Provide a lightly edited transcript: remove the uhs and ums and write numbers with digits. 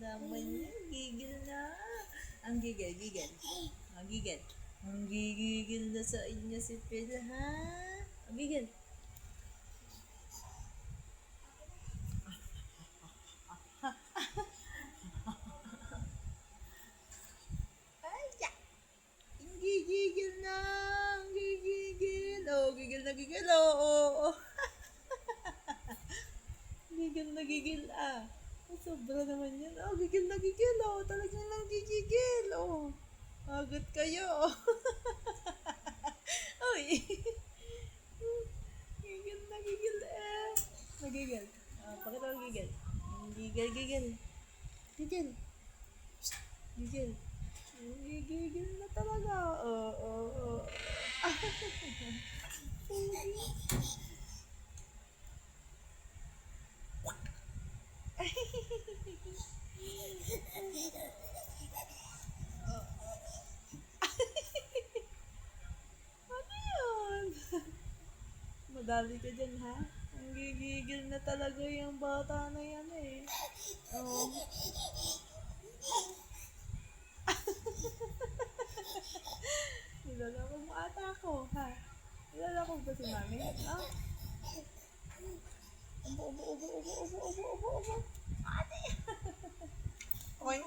naman yan. Gigil na. Ang gigil, gigil. Ang gigil. Ang gigigil na sa inyo si Phil, ha? Ang gigil. Ay, ya. Ang gigigil na. Ang gigigil. Oh, gigil na gigil. Oh, oh, oh. Gigil na gigil, ah. Oh, sobra naman yan. Oh, gigil na gigil. Oh, talagang nang gigigil. Oh. Agad kayo. Uy. Gigil na gigil eh. Nagigil. Ah, pakita mo gigil. Gigil, gigil. Gigil. Gigil. Gigil na talaga. Oo, oo, oo. Ano yun? Madali ka dyan, ha? Ang gigigil na talaga yung bata na yan, eh. Oh. Nilalako mo ata ako, ha? Nilalako ba si mami? Ah? Ubo, ubo, ubo, ubo, ubo, ubo, ubo, ubo. Ate! Okay.